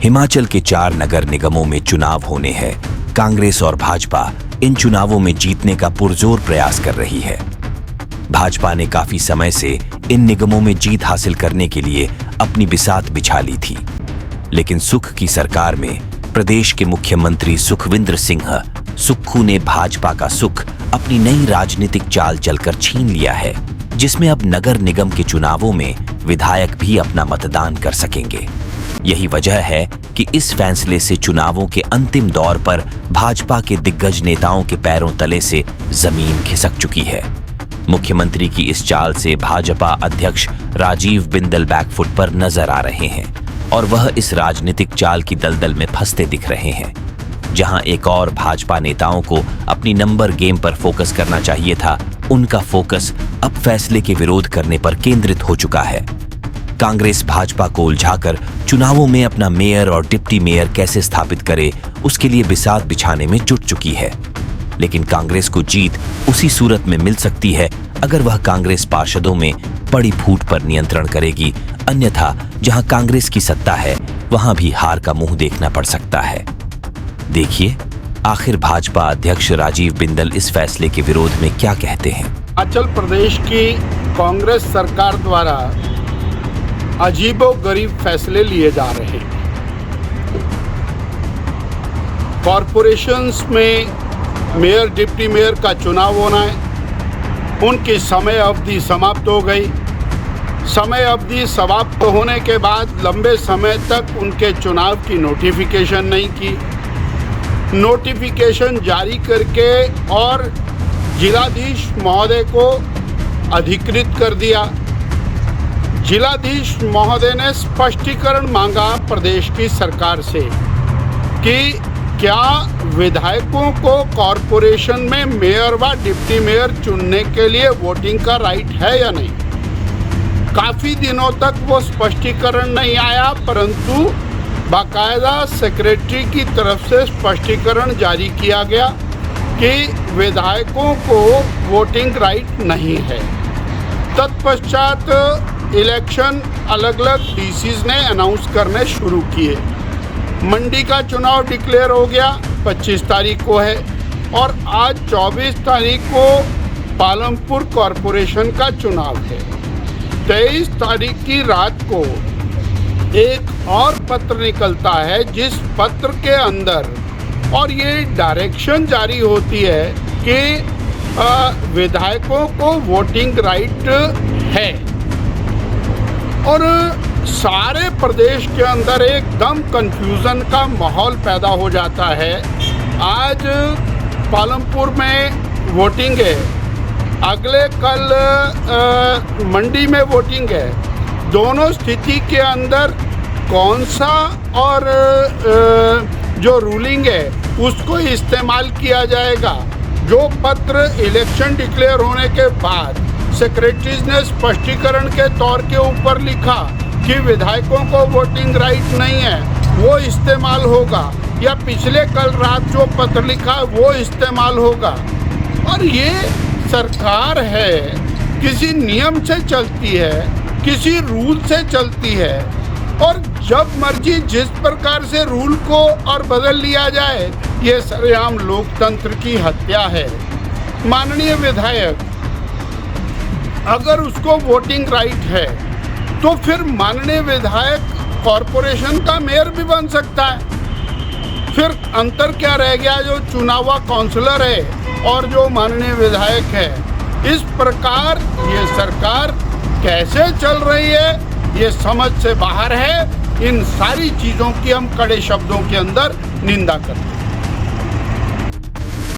हिमाचल के 4 नगर निगमों में चुनाव होने हैं। कांग्रेस और भाजपा इन चुनावों में जीतने का पुरजोर प्रयास कर रही है। भाजपा ने काफी समय से इन निगमों में जीत हासिल करने के लिए अपनी बिसात बिछा ली थी, लेकिन सुख की सरकार में प्रदेश के मुख्यमंत्री सुखविंदर सिंह सुक्खू ने भाजपा का सुख अपनी नई राजनीतिक चाल चलकर छीन लिया है, जिसमें अब नगर निगम के चुनावों में विधायक भी अपना मतदान कर सकेंगे। यही वजह है कि इस फैसले से चुनावों के अंतिम दौर पर भाजपा के दिग्गज नेताओं के पैरों तले से जमीन खिसक चुकी है। मुख्यमंत्री की इस चाल से भाजपा अध्यक्ष राजीव बिंदल बैकफुट पर नजर आ रहे हैं और वह इस राजनीतिक चाल की दलदल में फंसते दिख रहे हैं। जहां एक और भाजपा नेताओं को अपनी नंबर गेम पर फोकस करना चाहिए था, उनका फोकस अब फैसले के विरोध करने पर केंद्रित हो चुका है। कांग्रेस भाजपा को उलझाकर चुनावों में अपना मेयर और डिप्टी मेयर कैसे स्थापित करे, उसके लिए बिसात बिछाने में जुट चुकी है। लेकिन कांग्रेस को जीत उसी सूरत में मिल सकती है अगर वह कांग्रेस पार्षदों में बड़ी फूट पर नियंत्रण करेगी, अन्यथा जहां कांग्रेस की सत्ता है वहां भी हार का मुंह देखना पड़ सकता है। देखिए आखिर भाजपा अध्यक्ष राजीव बिंदल इस फैसले के विरोध में क्या कहते हैं। हिमाचल प्रदेश की कांग्रेस सरकार द्वारा अजीबोगरीब फैसले लिए जा रहे हैं। कॉरपोरेशंस में मेयर डिप्टी मेयर का चुनाव होना है, उनकी समय अवधि समाप्त हो गई। समय अवधि समाप्त होने के बाद लंबे समय तक उनके चुनाव की नोटिफिकेशन नहीं की। नोटिफिकेशन जारी करके और जिलाधीश महोदय को अधिकृत कर दिया। जिलाधीश महोदय ने स्पष्टीकरण मांगा प्रदेश की सरकार से कि क्या विधायकों को कॉरपोरेशन में मेयर व डिप्टी मेयर चुनने के लिए वोटिंग का राइट है या नहीं। काफ़ी दिनों तक वो स्पष्टीकरण नहीं आया, परंतु बाकायदा सेक्रेटरी की तरफ से स्पष्टीकरण जारी किया गया कि विधायकों को वोटिंग राइट नहीं है। तत्पश्चात इलेक्शन अलग अलग डीसीज ने अनाउंस करने शुरू किए। मंडी का चुनाव डिक्लेयर हो गया, 25 तारीख को है, और आज 24 तारीख को पालमपुर कॉरपोरेशन का चुनाव है। 23 तारीख की रात को एक और पत्र निकलता है, जिस पत्र के अंदर और ये डायरेक्शन जारी होती है कि विधायकों को वोटिंग राइट है, और सारे प्रदेश के अंदर एकदम कंफ्यूजन का माहौल पैदा हो जाता है। आज पालमपुर में वोटिंग है, अगले कल मंडी में वोटिंग है। दोनों स्थिति के अंदर कौन सा और जो रूलिंग है उसको इस्तेमाल किया जाएगा। जो पत्र इलेक्शन डिक्लेयर होने के बाद सेक्रेटरीज ने स्पष्टीकरण के तौर के ऊपर लिखा कि विधायकों को वोटिंग राइट नहीं है, वो इस्तेमाल होगा, या पिछले कल रात जो पत्र लिखा वो इस्तेमाल होगा। और ये सरकार है, किसी नियम से चलती है, किसी रूल से चलती है, और जब मर्जी जिस प्रकार से रूल को और बदल लिया जाए, ये सरेआम लोकतंत्र की हत्या है। माननीय विधायक अगर उसको वोटिंग राइट है तो फिर माननीय विधायक कॉरपोरेशन का मेयर भी बन सकता है। फिर अंतर क्या रह गया जो चुनावा काउंसलर है और जो माननीय विधायक है। इस प्रकार ये सरकार कैसे चल रही है ये समझ से बाहर है। इन सारी चीज़ों की हम कड़े शब्दों के अंदर निंदा करते हैं।